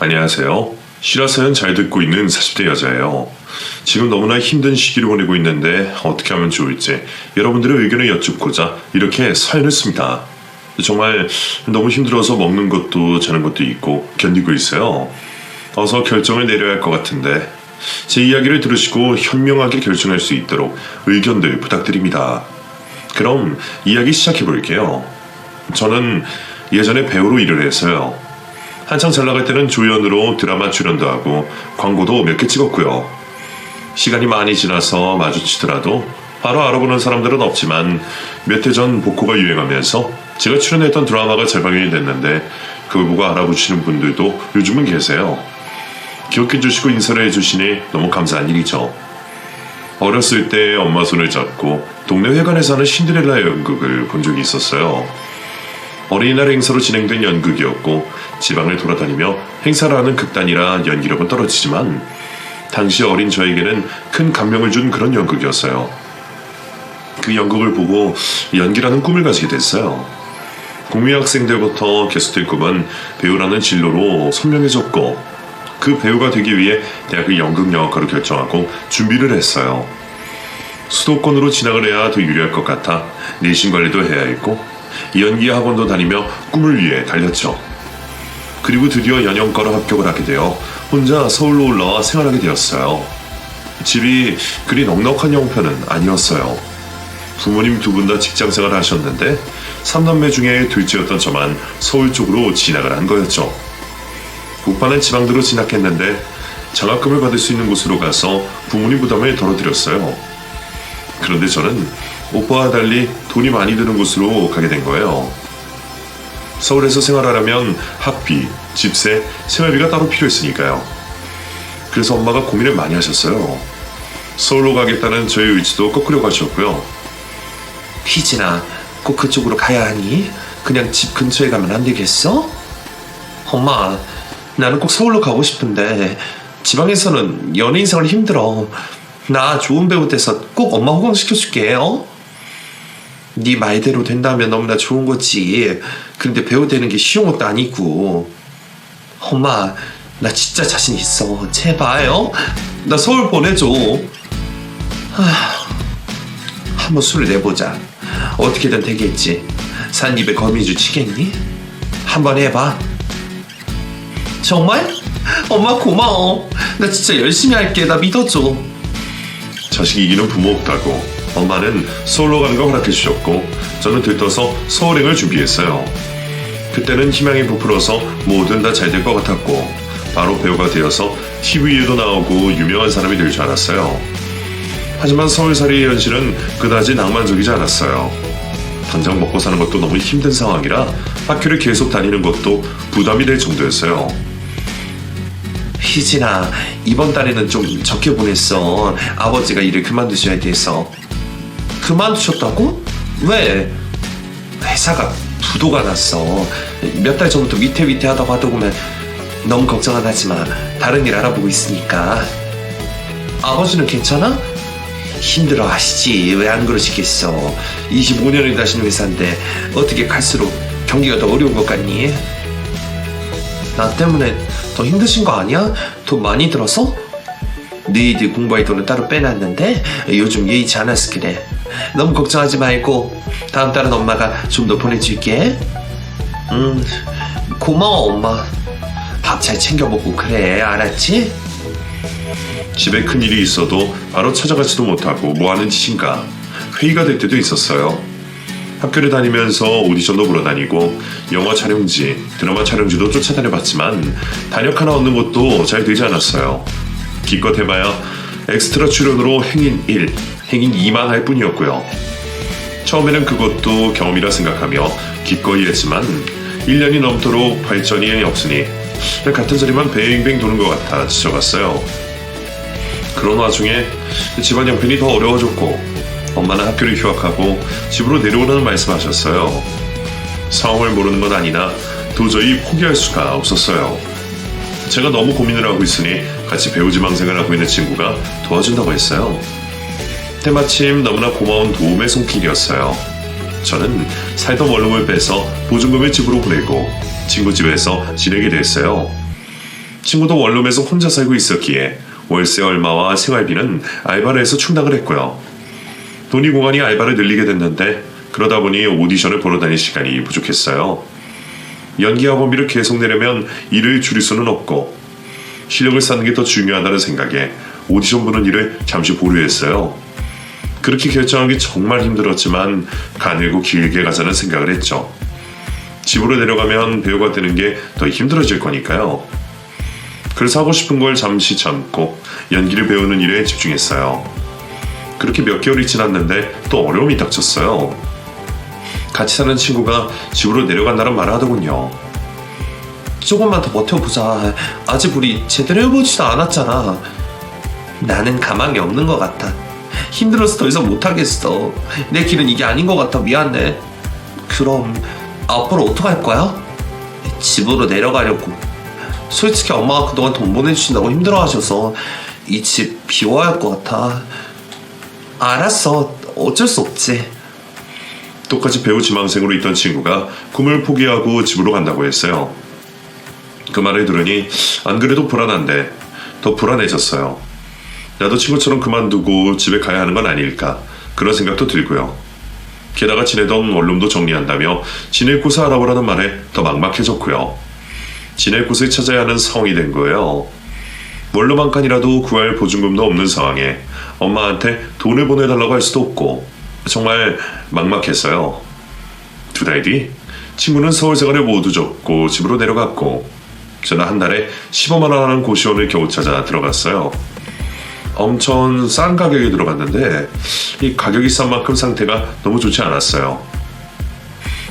안녕하세요. 실화사연 잘 듣고 있는 40대 여자예요. 지금 너무나 힘든 시기를 보내고 있는데 어떻게 하면 좋을지 여러분들의 의견을 여쭙고자 이렇게 사연을 씁니다. 정말 너무 힘들어서 먹는 것도 자는 것도 있고 견디고 있어요. 어서 결정을 내려야 할 것 같은데 제 이야기를 들으시고 현명하게 결정할 수 있도록 의견들 부탁드립니다. 그럼 이야기 시작해 볼게요. 저는 예전에 배우로 일을 했어요. 한창 잘 나갈 때는 조연으로 드라마 출연도 하고 광고도 몇 개 찍었고요. 시간이 많이 지나서 마주치더라도 바로 알아보는 사람들은 없지만 몇 해 전 복고가 유행하면서 제가 출연했던 드라마가 재방영이 됐는데 그걸 보고 알아보시는 분들도 요즘은 계세요. 기억해 주시고 인사를 해주시니 너무 감사한 일이죠. 어렸을 때 엄마 손을 잡고 동네 회관에서 하는 신데렐라 연극을 본 적이 있었어요. 어린이날 행사로 진행된 연극이었고 지방을 돌아다니며 행사를 하는 극단이라 연기력은 떨어지지만 당시 어린 저에게는 큰 감명을 준 그런 연극이었어요. 그 연극을 보고 연기라는 꿈을 가지게 됐어요. 국민 학생들부터 개수들 꿈은 배우라는 진로로 선명해졌고 그 배우가 되기 위해 대학의 연극영화과로 결정하고 준비를 했어요. 수도권으로 진학을 해야 더 유리할 것 같아 내신 관리도 해야 했고 연기 학원도 다니며 꿈을 위해 달렸죠. 그리고 드디어 연영과로 합격을 하게 되어 혼자 서울로 올라와 생활하게 되었어요. 집이 그리 넉넉한 형편은 아니었어요. 부모님 두 분 다 직장생활을 하셨는데 3남매 중에 둘째였던 저만 서울 쪽으로 진학을 한 거였죠. 오빠는 지방대로 진학했는데 장학금을 받을 수 있는 곳으로 가서 부모님 부담을 덜어드렸어요. 그런데 저는 오빠와 달리 돈이 많이 드는 곳으로 가게 된 거예요. 서울에서 생활하려면 학비, 집세, 생활비가 따로 필요했으니까요. 그래서 엄마가 고민을 많이 하셨어요. 서울로 가겠다는 저의 의지도 꺾으려고 하셨고요. 희진아, 꼭 그쪽으로 가야 하니? 그냥 집 근처에 가면 안 되겠어? 엄마, 나는 꼭 서울로 가고 싶은데 지방에서는 연예인 생활 힘들어. 나 좋은 배우 돼서 꼭 엄마 호강시켜줄게. 네 말대로 된다면 너무나 좋은 거지. 그런데 배우 되는 게 쉬운 것도 아니고. 엄마, 나 진짜 자신 있어. 제발 나 서울 보내줘. 한번 술을 내보자. 어떻게든 되겠지. 산입에 거미줄 치겠니? 한번 해봐. 정말? 엄마 고마워. 나 진짜 열심히 할게. 나 믿어줘. 자식 이기는 부모 없다고 엄마는 서울로 가는 걸 허락해 주셨고 저는 들떠서 서울행을 준비했어요. 그때는 희망이 부풀어서 뭐든 다 잘 될 것 같았고 바로 배우가 되어서 TV에도 나오고 유명한 사람이 될 줄 알았어요. 하지만 서울살이의 현실은 그다지 낭만적이지 않았어요. 당장 먹고 사는 것도 너무 힘든 상황이라 학교를 계속 다니는 것도 부담이 될 정도였어요. 희진아, 이번 달에는 좀 적게 보냈어. 아버지가 일을 그만두셔야 돼서. 그만두셨다고? 왜? 회사가 부도가 났어. 몇 달 전부터 위태위태하다고 하더구만. 너무 걱정은 하지마. 다른 일 알아보고 있으니까. 아버지는 괜찮아? 힘들어 하시지. 왜 안 그러시겠어. 25년을 다시는 회사인데 어떻게 갈수록 경기가 더 어려운 것 같니? 나 때문에 더 힘드신 거 아니야? 돈 많이 들어서? 너희들 공부할 돈은 따로 빼놨는데 요즘 예의치 않아서 그래. 너무 걱정하지 말고 다음 달은 엄마가 좀 더 보내줄게. 고마워 엄마. 밥 잘 챙겨 먹고 그래. 알았지? 집에 큰일이 있어도 바로 찾아가지도 못하고 뭐하는 짓인가 회의가 될 때도 있었어요. 학교를 다니면서 오디션도 보러 다니고 영화 촬영지, 드라마 촬영지도 쫓아다녀봤지만 단역 하나 얻는 것도 잘 되지 않았어요. 기껏 해봐야 엑스트라 출연으로 행인 1, 행인 2만 할 뿐이었고요. 처음에는 그것도 경험이라 생각하며 기꺼이 했지만 1년이 넘도록 발전이 없으니 같은 자리만 뱅뱅 도는 것 같아 지쳐갔어요. 그런 와중에 집안 형편이 더 어려워졌고 엄마는 학교를 휴학하고 집으로 내려오라는 말씀하셨어요. 상황을 모르는 건 아니나 도저히 포기할 수가 없었어요. 제가 너무 고민을 하고 있으니 같이 배우 지망생을 하고 있는 친구가 도와준다고 했어요. 때마침 너무나 고마운 도움의 손길이었어요. 저는 살던 원룸을 빼서 보증금을 집으로 보내고 친구 집에서 지내게 됐어요. 친구도 원룸에서 혼자 살고 있었기에 월세 얼마와 생활비는 알바를 해서 충당을 했고요. 돈이 공하니 알바를 늘리게 됐는데 그러다 보니 오디션을 보러 다닐 시간이 부족했어요. 연기 학원비를 계속 내려면 일을 줄일 수는 없고 실력을 쌓는 게 더 중요하다는 생각에 오디션 보는 일을 잠시 보류했어요. 그렇게 결정하기 정말 힘들었지만 가늘고 길게 가자는 생각을 했죠. 집으로 내려가면 배우가 되는 게 더 힘들어질 거니까요. 그래서 하고 싶은 걸 잠시 참고 연기를 배우는 일에 집중했어요. 그렇게 몇 개월이 지났는데 또 어려움이 닥쳤어요. 같이 사는 친구가 집으로 내려간다는 말을 하더군요. 조금만 더 버텨보자. 아직 우리 제대로 해보지도 않았잖아. 나는 가망이 없는 것 같아. 힘들어서 더 이상 못하겠어. 내 길은 이게 아닌 것 같아. 미안해. 그럼 앞으로 어떡할 거야? 집으로 내려가려고. 솔직히 엄마가 그동안 돈 보내주신다고 힘들어하셔서 이 집 비워야 할 것 같아. 알았어. 어쩔 수 없지. 똑같이 배우 지망생으로 있던 친구가 꿈을 포기하고 집으로 간다고 했어요. 그 말을 들으니 안 그래도 불안한데 더 불안해졌어요. 나도 친구처럼 그만두고 집에 가야 하는 건 아닐까 그런 생각도 들고요. 게다가 지내던 원룸도 정리한다며 지낼 곳을 알아보라는 말에 더 막막해졌고요. 지낼 곳을 찾아야 하는 상황이 된 거예요. 원룸 한 칸이라도 구할 보증금도 없는 상황에 엄마한테 돈을 보내달라고 할 수도 없고 정말 막막했어요. 2달 뒤 친구는 서울 생활을 모두 접고 집으로 내려갔고 저는 한 달에 15만 원 하는 고시원을 겨우 찾아 들어갔어요. 엄청 싼 가격에 들어갔는데 이 가격이 싼 만큼 상태가 너무 좋지 않았어요.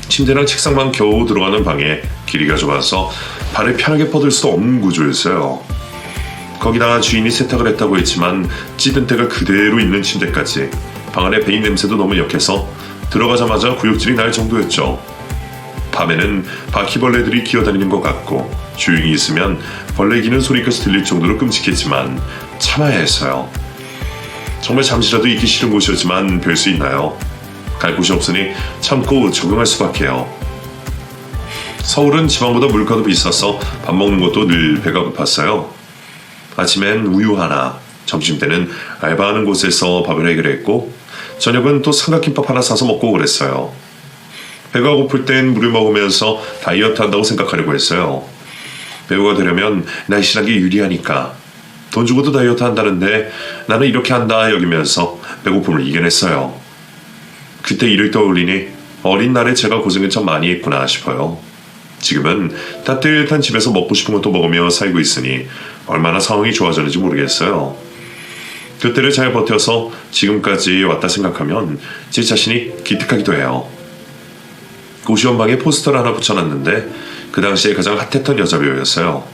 침대랑 책상만 겨우 들어가는 방에 길이가 좁아서 발을 편하게 뻗을 수도 없는 구조였어요. 거기다가 주인이 세탁을 했다고 했지만 찌든 때가 그대로 있는 침대까지 방 안에 베인 냄새도 너무 역해서 들어가자마자 구역질이 날 정도였죠. 밤에는 바퀴벌레들이 기어다니는 것 같고 조용히 있으면 벌레 기는 소리까지 들릴 정도로 끔찍했지만 참아야 했어요. 정말 잠시라도 있기 싫은 곳이었지만 별 수 있나요? 갈 곳이 없으니 참고 적응할 수밖에요. 서울은 지방보다 물가도 비싸서 밥 먹는 것도 늘 배가 고팠어요. 아침엔 우유 하나, 점심때는 알바하는 곳에서 밥을 해결했고 저녁은 또 삼각김밥 하나 사서 먹고 그랬어요. 배가 고플 땐 물을 먹으면서 다이어트 한다고 생각하려고 했어요. 배우가 되려면 날씬하게 유리하니까 돈 주고도 다이어트 한다는데 나는 이렇게 한다 여기면서 배고픔을 이겨냈어요. 그때 일을 떠올리니 어린 날에 제가 고생을 참 많이 했구나 싶어요. 지금은 따뜻한 집에서 먹고 싶은 것도 먹으며 살고 있으니 얼마나 상황이 좋아졌는지 모르겠어요. 그때를 잘 버텨서 지금까지 왔다 생각하면 제 자신이 기특하기도 해요. 고시원 방에 포스터를 하나 붙여놨는데 그 당시에 가장 핫했던 여자 배우였어요.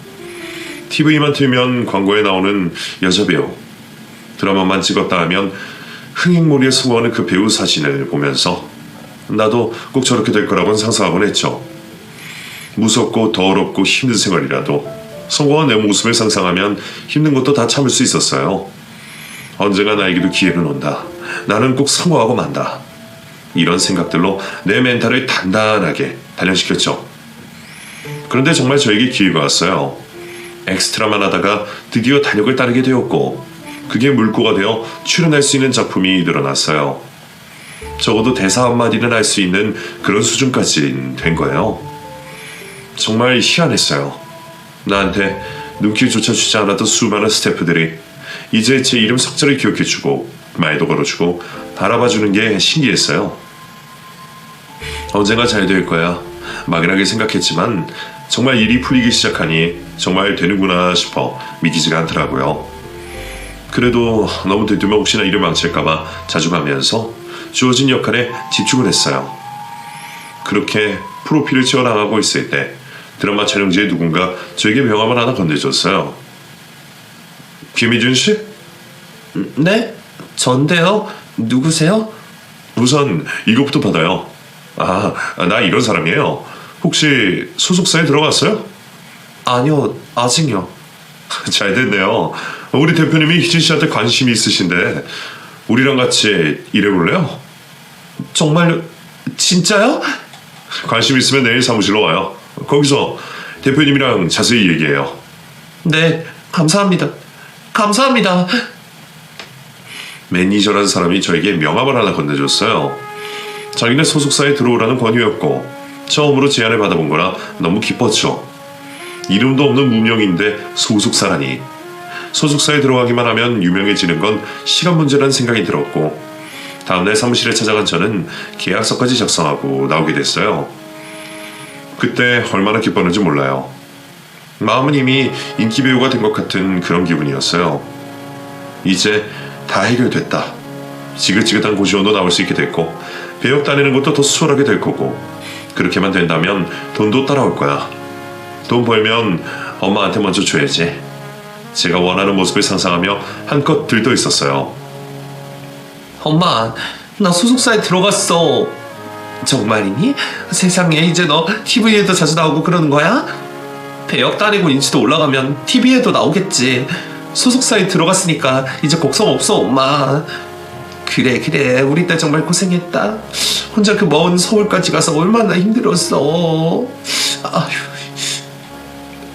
TV만 틀면 광고에 나오는 여자 배우, 드라마만 찍었다 하면 흥행몰이에 수고하는 그 배우 사진을 보면서 나도 꼭 저렇게 될 거라고는 상상하곤 했죠. 무섭고 더럽고 힘든 생활이라도 성공한 내 모습을 상상하면 힘든 것도 다 참을 수 있었어요. 언젠가 나에게도 기회는 온다. 나는 꼭 성공하고 만다. 이런 생각들로 내 멘탈을 단단하게 단련시켰죠. 그런데 정말 저에게 기회가 왔어요. 엑스트라만 하다가 드디어 단역을 따르게 되었고 그게 물꼬가 되어 출연할 수 있는 작품이 늘어났어요. 적어도 대사 한마디는 할 수 있는 그런 수준까지 된 거예요. 정말 희한했어요. 나한테 눈길조차 주지 않았던 수많은 스태프들이 이제 제 이름 석자를 기억해주고 말도 걸어주고 바라봐주는 게 신기했어요. 언젠가 잘 될 거야 막연하게 생각했지만 정말 일이 풀리기 시작하니 정말 되는구나 싶어 믿기지가 않더라고요. 그래도 너무 들뜨면 혹시나 일을 망칠까봐 자주 가면서 주어진 역할에 집중을 했어요. 그렇게 프로필을 채워나가고 있을 때 드라마 촬영지에 누군가 저에게 명함을 하나 건네줬어요. 김희준 씨? 네? 전데요? 누구세요? 우선 이것부터 받아요. 나 이런 사람이에요. 혹시 소속사에 들어갔어요? 아니요, 아직요. 잘 됐네요. 우리 대표님이 희진 씨한테 관심이 있으신데 우리랑 같이 일해볼래요? 정말요? 진짜요? 관심 있으면 내일 사무실로 와요. 거기서 대표님이랑 자세히 얘기해요. 네, 감사합니다. 감사합니다. 매니저라는 사람이 저에게 명함을 하나 건네줬어요. 자기네 소속사에 들어오라는 권유였고 처음으로 제안을 받아본 거라 너무 기뻤죠. 이름도 없는 무명인데 소속사라니. 소속사에 들어가기만 하면 유명해지는 건 시간 문제라는 생각이 들었고 다음날 사무실에 찾아간 저는 계약서까지 작성하고 나오게 됐어요. 그때 얼마나 기뻤는지 몰라요. 마음은 이미 인기 배우가 된 것 같은 그런 기분이었어요. 이제 다 해결됐다. 지긋지긋한 고시원도 나올 수 있게 됐고 배역 다니는 것도 더 수월하게 될 거고 그렇게만 된다면 돈도 따라올 거야. 돈 벌면 엄마한테 먼저 줘야지. 제가 원하는 모습을 상상하며 한껏 들떠 있었어요. 엄마, 나 소속사에 들어갔어. 정말이니? 세상에, 이제 너 TV에도 자주 나오고 그러는 거야? 배역 다니고 인지도 올라가면 TV에도 나오겠지. 소속사에 들어갔으니까 이제 걱정 없어, 엄마. 그래, 우리 딸 정말 고생했다. 혼자 그 먼 서울까지 가서 얼마나 힘들었어. 아휴.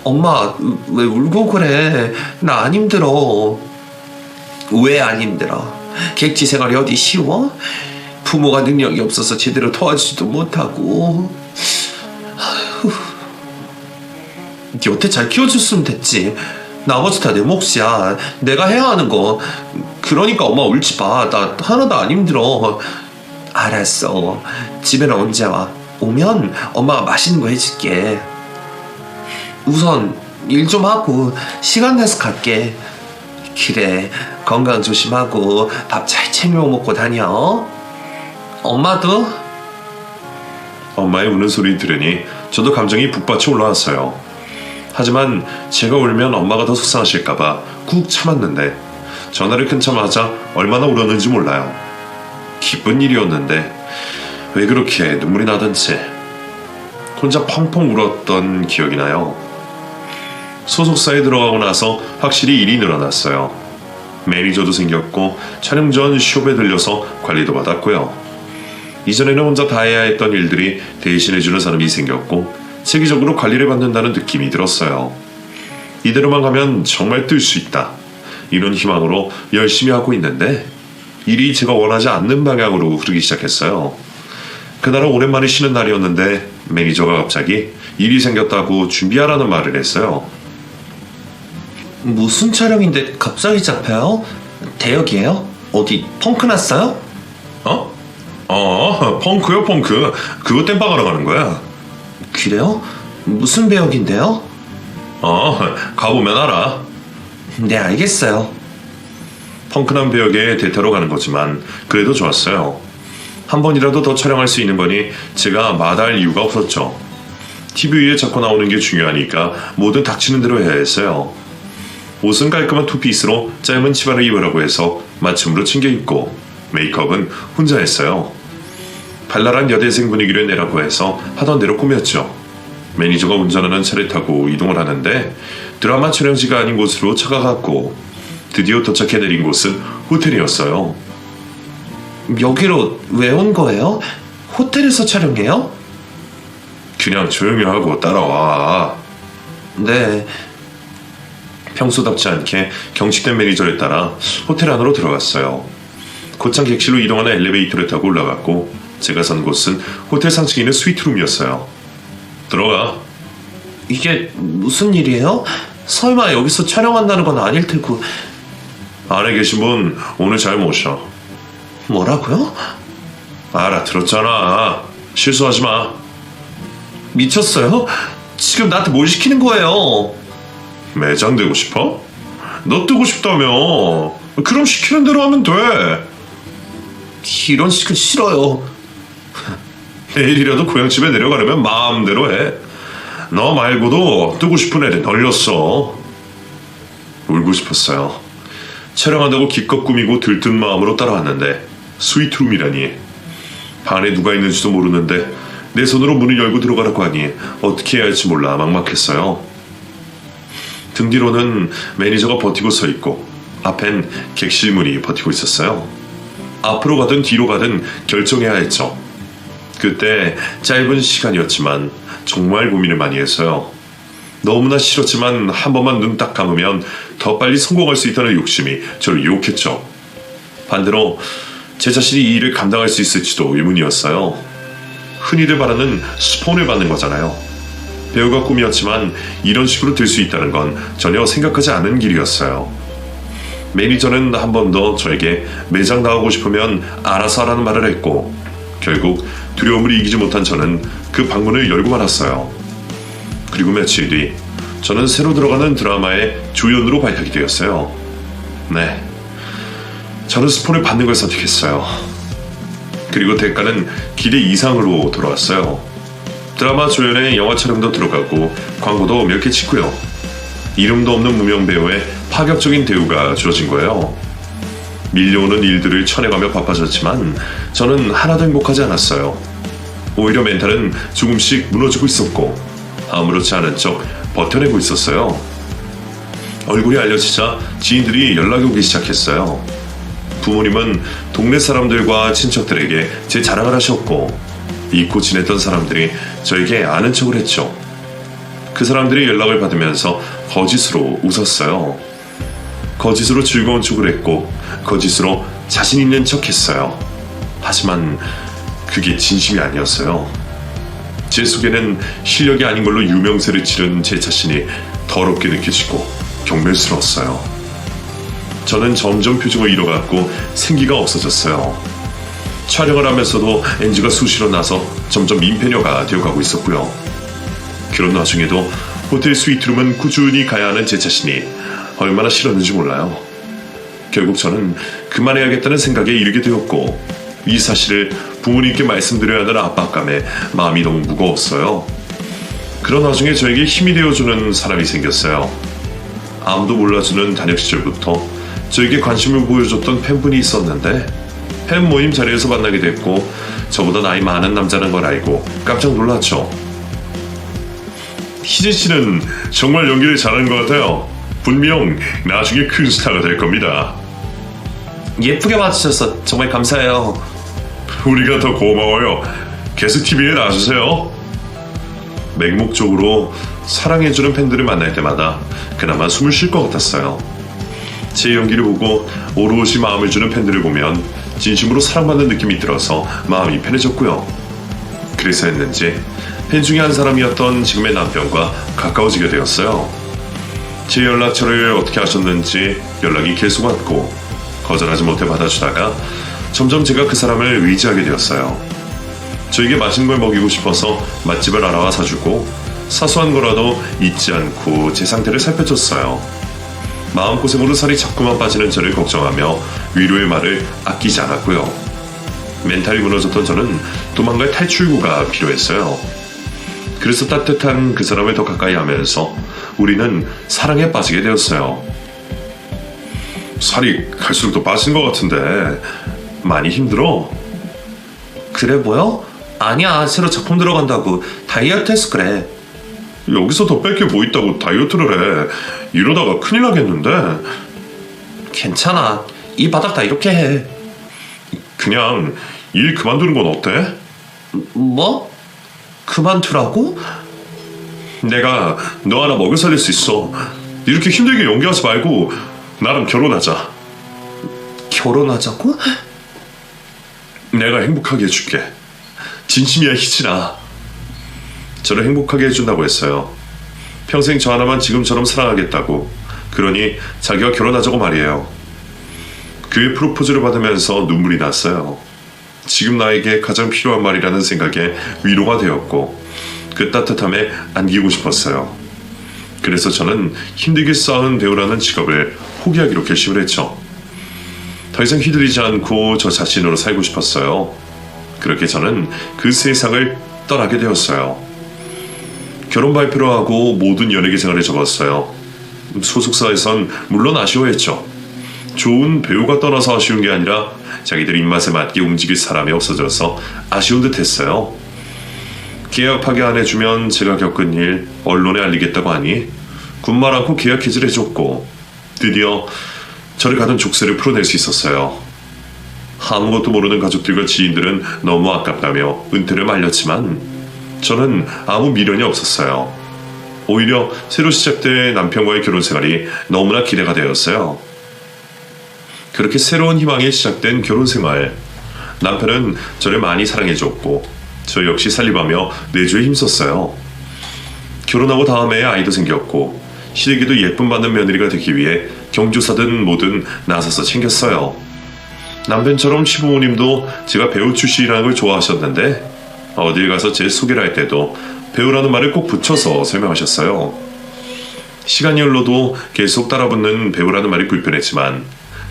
엄마, 왜 울고 그래? 나 안 힘들어. 왜 안 힘들어? 객지 생활이 어디 쉬워? 부모가 능력이 없어서 제대로 도와주지도 못하고. 아휴. 여태 잘 키워줬으면 됐지. 나머지 다 내 몫이야. 내가 해야 하는 거. 그러니까 엄마 울지 마. 나 하나도 안 힘들어. 알았어. 집에는 언제 와? 오면 엄마가 맛있는 거 해줄게. 우선 일 좀 하고 시간 내서 갈게. 그래, 건강 조심하고 밥 잘 챙겨 먹고 다녀. 엄마도. 엄마의 우는 소리 들으니 저도 감정이 북받쳐 올라왔어요. 하지만 제가 울면 엄마가 더 속상하실까봐 꾹 참았는데 전화를 끊자마자 얼마나 울었는지 몰라요. 기쁜 일이었는데 왜 그렇게 눈물이 나던지 혼자 펑펑 울었던 기억이 나요. 소속사에 들어가고 나서 확실히 일이 늘어났어요. 매니저도 생겼고 촬영 전 숍에 들려서 관리도 받았고요. 이전에는 혼자 다 해야 했던 일들이 대신해주는 사람이 생겼고 체계적으로 관리를 받는다는 느낌이 들었어요. 이대로만 가면 정말 뜰 수 있다. 이런 희망으로 열심히 하고 있는데 일이 제가 원하지 않는 방향으로 흐르기 시작했어요. 그날은 오랜만에 쉬는 날이었는데 매니저가 갑자기 일이 생겼다고 준비하라는 말을 했어요. 무슨 촬영인데 갑자기 잡혀요? 대역이에요? 어디 펑크 났어요? 펑크요, 펑크. 그거 땜빵하러 가는 거야. 그래요? 무슨 배역인데요? 가보면 알아. 네, 알겠어요. 펑크난 배역에 대타로 가는 거지만 그래도 좋았어요. 한 번이라도 더 촬영할 수 있는 거니 제가 마다할 이유가 없었죠. TV에 자꾸 나오는 게 중요하니까 뭐든 닥치는 대로 해야 했어요. 옷은 깔끔한 투피스로 짧은 치마를 입으라고 해서 맞춤으로 챙겨 입고 메이크업은 혼자 했어요. 발랄한 여대생 분위기를 내라고 해서 하던 대로 꾸몄죠. 매니저가 운전하는 차를 타고 이동을 하는데 드라마 촬영지가 아닌 곳으로 차가 갔고 드디어 도착해 내린 곳은 호텔이었어요. 여기로 왜 온 거예요? 호텔에서 촬영해요? 그냥 조용히 하고 따라와. 네. 평소답지 않게 경직된 매니저를 따라 호텔 안으로 들어갔어요. 곧장 객실로 이동하는 엘리베이터를 타고 올라갔고 제가 선 곳은 호텔 상층에 있는 스위트룸이었어요. 들어가. 이게 무슨 일이에요? 설마 여기서 촬영한다는 건 아닐 테고. 안에 계신 분 오늘 잘 모셔. 뭐라고요? 알아들었잖아. 실수하지 마. 미쳤어요? 지금 나한테 뭘 시키는 거예요? 매장 되고 싶어? 너 뜨고 싶다며. 그럼 시키는 대로 하면 돼. 이런 식은 싫어요. 내일이라도 고향집에 내려가려면 마음대로 해. 너 말고도 뜨고 싶은 애를 널렸어. 울고 싶었어요. 촬영한다고 기껏 꾸미고 들뜬 마음으로 따라왔는데 스위트룸이라니. 방 안에 누가 있는지도 모르는데 내 손으로 문을 열고 들어가라고 하니 어떻게 해야 할지 몰라 막막했어요. 등 뒤로는 매니저가 버티고 서 있고 앞엔 객실 문이 버티고 있었어요. 앞으로 가든 뒤로 가든 결정해야 했죠. 그때 짧은 시간이었지만 정말 고민을 많이 했어요. 너무나 싫었지만 한 번만 눈 딱 감으면 더 빨리 성공할 수 있다는 욕심이 저를 유혹했죠. 반대로 제 자신이 이 일을 감당할 수 있을지도 의문이었어요. 흔히들 말하는 스폰을 받는 거잖아요. 배우가 꿈이었지만 이런 식으로 될 수 있다는 건 전혀 생각하지 않은 길이었어요. 매니저는 한 번 더 저에게 매장 나가고 싶으면 알아서 하라는 말을 했고, 결국 두려움을 이기지 못한 저는 그 방문을 열고 말았어요. 그리고 며칠 뒤 저는 새로 들어가는 드라마의 조연으로 발탁이 되었어요. 네, 저는 스폰을 받는 걸 선택했어요. 그리고 대가는 기대 이상으로 돌아왔어요. 드라마 조연에 영화 촬영도 들어가고 광고도 몇 개 찍고요. 이름도 없는 무명 배우의 파격적인 대우가 주어진 거예요. 밀려오는 일들을 쳐내가며 바빠졌지만 저는 하나도 행복하지 않았어요. 오히려 멘탈은 조금씩 무너지고 있었고 아무렇지 않은 척 버텨내고 있었어요. 얼굴이 알려지자 지인들이 연락이 오기 시작했어요. 부모님은 동네 사람들과 친척들에게 제 자랑을 하셨고, 잊고 지냈던 사람들이 저에게 아는 척을 했죠. 그 사람들이 연락을 받으면서 거짓으로 웃었어요. 거짓으로 즐거운 척을 했고 거짓으로 자신 있는 척 했어요. 하지만 그게 진심이 아니었어요. 제 속에는 실력이 아닌 걸로 유명세를 치른 제 자신이 더럽게 느껴지고 경멸스러웠어요. 저는 점점 표정을 잃어갔고 생기가 없어졌어요. 촬영을 하면서도 NG가 수시로 나서 점점 민폐녀가 되어가고 있었고요. 그런 와중에도 호텔 스위트룸은 꾸준히 가야 하는 제 자신이 얼마나 싫었는지 몰라요. 결국 저는 그만해야겠다는 생각에 이르게 되었고, 이 사실을 부모님께 말씀드려야 하는 압박감에 마음이 너무 무거웠어요. 그런 와중에 저에게 힘이 되어주는 사람이 생겼어요. 아무도 몰라주는 단역 시절부터 저에게 관심을 보여줬던 팬분이 있었는데, 팬 모임 자리에서 만나게 됐고 저보다 나이 많은 남자는 걸 알고 깜짝 놀랐죠. 희진 씨는 정말 연기를 잘하는 것 같아요. 분명 나중에 큰 스타가 될 겁니다. 예쁘게 봐주셔서 정말 감사해요. 우리가 더 고마워요. 계속 TV에 나와주세요. 맹목적으로 사랑해주는 팬들을 만날 때마다 그나마 숨을 쉴 것 같았어요. 제 연기를 보고 오롯이 마음을 주는 팬들을 보면 진심으로 사랑받는 느낌이 들어서 마음이 편해졌고요. 그래서였는지 팬 중에 한 사람이었던 지금의 남편과 가까워지게 되었어요. 제 연락처를 어떻게 하셨는지 연락이 계속 왔고 거절하지 못해 받아주다가 점점 제가 그 사람을 의지하게 되었어요. 저에게 맛있는 걸 먹이고 싶어서 맛집을 알아와 사주고 사소한 거라도 잊지 않고 제 상태를 살펴줬어요. 마음고생으로 살이 자꾸만 빠지는 저를 걱정하며 위로의 말을 아끼지 않았고요. 멘탈이 무너졌던 저는 도망갈 탈출구가 필요했어요. 그래서 따뜻한 그 사람을 더 가까이 하면서 우리는 사랑에 빠지게 되었어요. 살이 갈수록 더 빠진 것 같은데 많이 힘들어? 그래 보여? 아니야, 새로 작품 들어간다고 다이어트 해서 그래. 여기서 더 뺄 게 뭐 있다고 다이어트를 해. 이러다가 큰일 나겠는데. 괜찮아, 이 바닥 다 이렇게 해. 그냥 일 그만두는 건 어때? 뭐? 그만두라고? 내가 너 하나 먹여 살릴 수 있어. 이렇게 힘들게 연기하지 말고 나랑 결혼하자. 결혼하자고? 내가 행복하게 해줄게. 진심이야, 희진아. 저를 행복하게 해준다고 했어요. 평생 저 하나만 지금처럼 사랑하겠다고. 그러니 자기와 결혼하자고 말이에요. 그의 프로포즈를 받으면서 눈물이 났어요. 지금 나에게 가장 필요한 말이라는 생각에 위로가 되었고 그 따뜻함에 안기고 싶었어요. 그래서 저는 힘들게 쌓은 배우라는 직업을 포기하기로 결심을 했죠. 더 이상 휘둘리지 않고 저 자신으로 살고 싶었어요. 그렇게 저는 그 세상을 떠나게 되었어요. 결혼 발표를 하고 모든 연예계 생활을 접었어요. 소속사에선 물론 아쉬워했죠. 좋은 배우가 떠나서 아쉬운 게 아니라 자기들 입맛에 맞게 움직일 사람이 없어져서 아쉬운 듯 했어요. 계약 파기 안 해주면 제가 겪은 일 언론에 알리겠다고 하니 군말 않고 계약 해지를 해줬고 드디어 저를 가둔 족쇄를 풀어낼 수 있었어요. 아무것도 모르는 가족들과 지인들은 너무 아깝다며 은퇴를 말렸지만 저는 아무 미련이 없었어요. 오히려 새로 시작될 남편과의 결혼 생활이 너무나 기대가 되었어요. 그렇게 새로운 희망이 시작된 결혼 생활. 남편은 저를 많이 사랑해줬고 저 역시 살림하며 내조에 힘썼어요. 결혼하고 다음에 아이도 생겼고 시댁에도 예쁨 받는 며느리가 되기 위해 경조사든 뭐든 나서서 챙겼어요. 남편처럼 시부모님도 제가 배우 출신이라는 걸 좋아하셨는데 어딜 가서 제 소개를 할 때도 배우라는 말을 꼭 붙여서 설명하셨어요. 시간이 흘러도 계속 따라붙는 배우라는 말이 불편했지만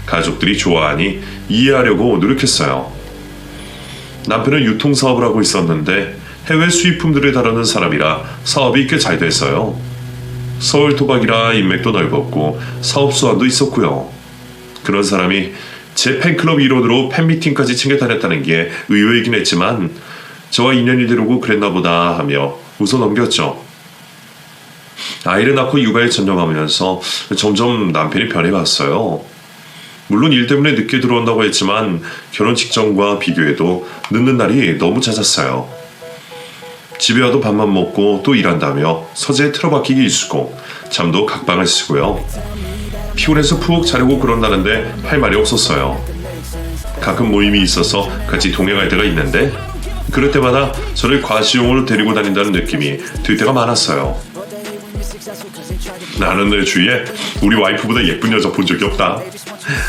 가족들이 좋아하니 이해하려고 노력했어요. 남편은 유통사업을 하고 있었는데 해외 수입품들을 다루는 사람이라 사업이 꽤 잘 됐어요. 서울 토박이라 인맥도 넓었고 사업 수완도 있었고요. 그런 사람이 제 팬클럽 일원으로 팬미팅까지 챙겨 다녔다는 게 의외이긴 했지만 저와 인연이 되려고 그랬나 보다 하며 웃어 넘겼죠. 아이를 낳고 육아에 전념하면서 점점 남편이 변해갔어요. 물론 일 때문에 늦게 들어온다고 했지만 결혼 직전과 비교해도 늦는 날이 너무 잦았어요. 집에 와도 밥만 먹고 또 일한다며 서재에 틀어박히기 일쑤고 잠도 각방을 쓰고요. 피곤해서 푹 자려고 그런다는데 할 말이 없었어요. 가끔 모임이 있어서 같이 동행할 때가 있는데 그럴 때마다 저를 과시용으로 데리고 다닌다는 느낌이 들 때가 많았어요. 나는 내 주위에 우리 와이프보다 예쁜 여자 본 적이 없다.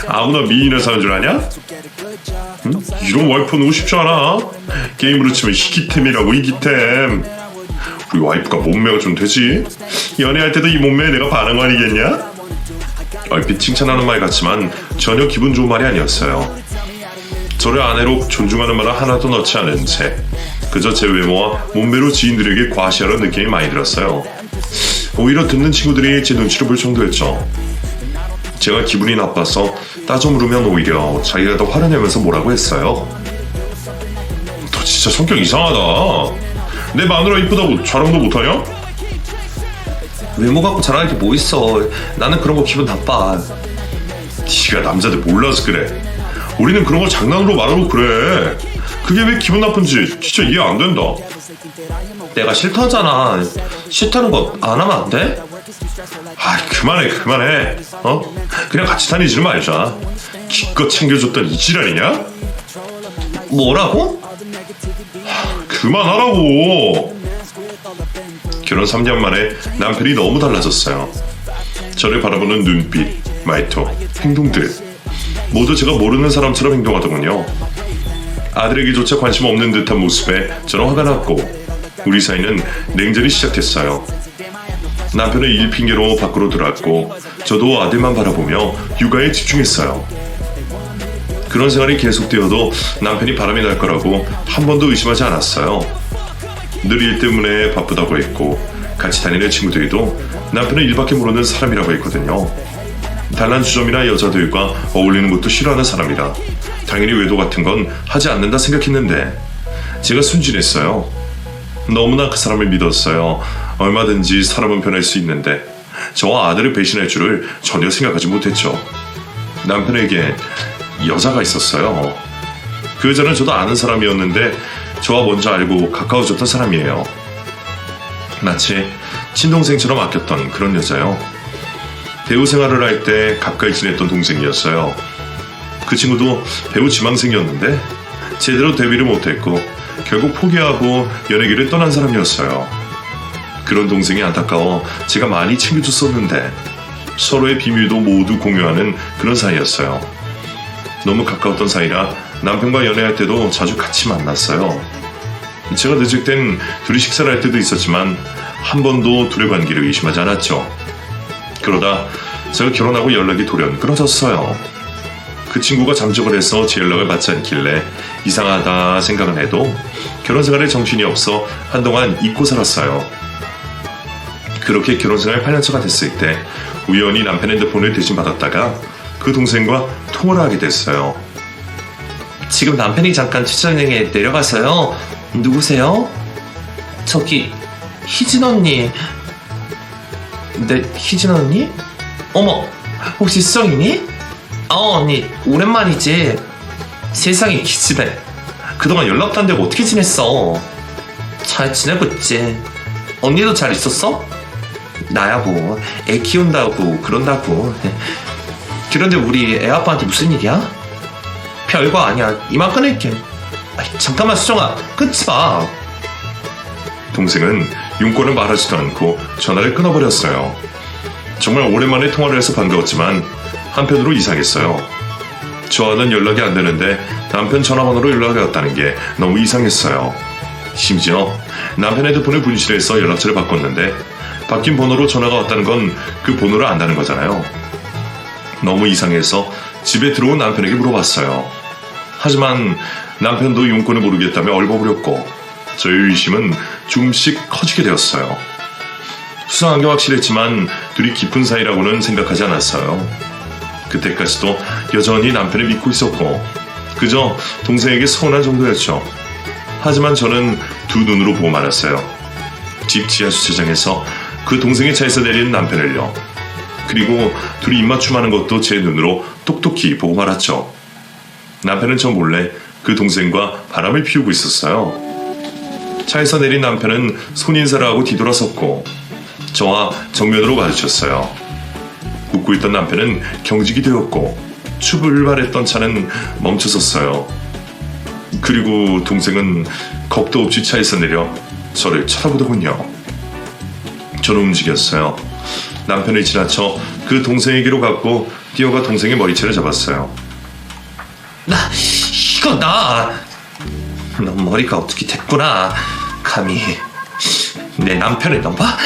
아무나 미인을 사는 줄 아냐? 응? 이런 와이프 너무 쉽지 않아. 게임으로 치면 희귀템이라고. 희귀템. 우리 와이프가 몸매가 좀 되지. 연애할 때도 이 몸매에 내가 반한 거 아니겠냐? 얼핏 칭찬하는 말 같지만 전혀 기분 좋은 말이 아니었어요. 저를 아내로 존중하는 말을 하나도 넣지 않은 채 그저 제 외모와 몸매로 지인들에게 과시하는 느낌이 많이 들었어요. 오히려 듣는 친구들이 제 눈치를 볼 정도였죠. 제가 기분이 나빠서 따져 물으면 오히려 자기가 더 화를 내면서 뭐라고 했어요. 너 진짜 성격 이상하다. 내 마누라 이쁘다고 자랑도 못하냐? 외모 갖고 자랑할 게 뭐 있어. 나는 그런 거 기분 나빠. 네가 남자들 몰라서 그래. 우리는 그런 거 장난으로 말하고 그래. 그게 왜 기분 나쁜지 진짜 이해 안 된다. 내가 싫다잖아. 싫다는 거 안 하면 안 돼? 아, 그만해. 그냥 같이 다니지는 말자. 기껏 챙겨줬던 이 지랄이냐? 뭐라고? 그만하라고. 결혼 3년 만에 남편이 너무 달라졌어요. 저를 바라보는 눈빛, 말투, 행동들 모두 제가 모르는 사람처럼 행동하더군요. 아들에게조차 관심 없는 듯한 모습에 저는 화가 났고 우리 사이는 냉전이 시작됐어요. 남편은 일 핑계로 밖으로 들어왔고 저도 아들만 바라보며 육아에 집중했어요. 그런 생활이 계속되어도 남편이 바람이 날 거라고 한 번도 의심하지 않았어요. 늘 일 때문에 바쁘다고 했고 같이 다니는 친구들도 남편은 일밖에 모르는 사람이라고 했거든요. 단란주점이나 여자들과 어울리는 것도 싫어하는 사람이라 당연히 외도 같은 건 하지 않는다 생각했는데 제가 순진했어요. 너무나 그 사람을 믿었어요. 얼마든지 사람은 변할 수 있는데 저와 아들을 배신할 줄을 전혀 생각하지 못했죠. 남편에게 여자가 있었어요. 그 여자는 저도 아는 사람이었는데 저와 먼저 알고 가까워졌던 사람이에요. 마치 친동생처럼 아꼈던 그런 여자요. 배우 생활을 할 때 가까이 지냈던 동생이었어요. 그 친구도 배우 지망생이었는데 제대로 데뷔를 못했고 결국 포기하고 연예계를 떠난 사람이었어요. 그런 동생이 안타까워 제가 많이 챙겨줬었는데 서로의 비밀도 모두 공유하는 그런 사이였어요. 너무 가까웠던 사이라 남편과 연애할 때도 자주 같이 만났어요. 제가 늦을 땐 둘이 식사를 할 때도 있었지만 한 번도 둘의 관계를 의심하지 않았죠. 그러다 제가 결혼하고 연락이 돌연 끊어졌어요. 그 친구가 잠적을 해서 제 연락을 받지 않길래 이상하다 생각은 해도 결혼 생활에 정신이 없어 한동안 잊고 살았어요. 그렇게 결혼 생활 8년차가 됐을 때 우연히 남편 핸드폰을 대신받았다가 그 동생과 통화를 하게 됐어요. 지금 남편이 잠깐 출장에 내려가서요. 누구세요? 저기 희진 언니. 네, 희진 언니? 어머, 혹시 수정이니? 언니 오랜만이지. 세상에 기집애. 그동안 연락도 안 되고 어떻게 지냈어? 잘 지내고 있지. 언니도 잘 있었어? 나야 뭐 애 키운다고 그런다고. 그런데 우리 애 아빠한테 무슨 일이야? 별거 아니야. 이만 끊을게. 아이, 잠깐만 수정아, 끊지 마. 동생은 용건을 말하지도 않고 전화를 끊어버렸어요. 정말 오랜만에 통화를 해서 반가웠지만 한편으로 이상했어요. 저와는 연락이 안 되는데 남편 전화번호로 연락이 왔다는 게 너무 이상했어요. 심지어 남편 핸드폰을 분실해서 연락처를 바꿨는데 바뀐 번호로 전화가 왔다는 건 그 번호를 안다는 거잖아요. 너무 이상해서 집에 들어온 남편에게 물어봤어요. 하지만 남편도 용건을 모르겠다며 얼버무렸고 저의 의심은 조금씩 커지게 되었어요. 수상한 게 확실했지만 둘이 깊은 사이라고는 생각하지 않았어요. 그때까지도 여전히 남편을 믿고 있었고 그저 동생에게 서운한 정도였죠. 하지만 저는 두 눈으로 보고 말았어요. 집 지하 주차장에서 그 동생의 차에서 내리는 남편을요. 그리고 둘이 입맞춤하는 것도 제 눈으로 똑똑히 보고 말았죠. 남편은 저 몰래 그 동생과 바람을 피우고 있었어요. 차에서 내린 남편은 손인사를 하고 뒤돌아섰고 저와 정면으로 마주쳤어요. 웃고 있던 남편은 경직이 되었고 출발했던 차는 멈춰섰어요. 그리고 동생은 겁도 없이 차에서 내려 저를 쳐다보더군요. 저는 움직였어요. 남편을 지나쳐 그 동생에게로 갔고 뛰어가 동생의 머리채를 잡았어요. 이거 너 머리가 어떻게 됐구나. 감히 내 남편을 넘봐?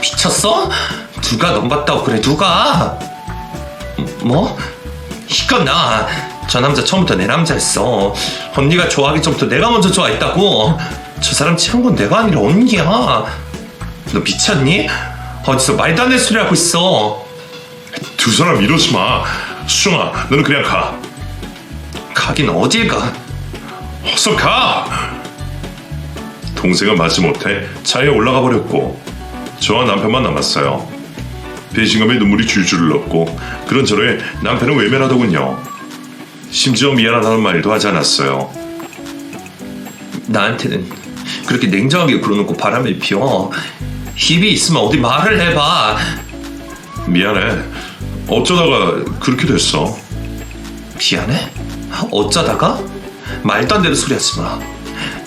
미쳤어? 누가 넘봤다고 그래? 누가? 뭐? 이건 저 남자 처음부터 내 남자였어. 언니가 좋아하기 전부터 내가 먼저 좋아했다고. 저 사람 치는 건 내가 아니라 언니야. 너 미쳤니? 어디서 말도 안 되는 소리 하고 있어. 두 사람 이러지 마. 수정아, 너는 그냥 가. 가긴 어딜 가? 어서 가! 동생은 마지못해 차에 올라가 버렸고 저와 남편만 남았어요. 배신감에 눈물이 줄줄 흘렀고 그런저래 남편은 외면하더군요. 심지어 미안하다는 말도 하지 않았어요. 나한테는 그렇게 냉정하게 굴어놓고 바람을 피워. 입이 있으면 어디 말을 해봐. 미안해. 어쩌다가 그렇게 됐어. 미안해? 어쩌다가? 말도 안 되는 소리 하지 마.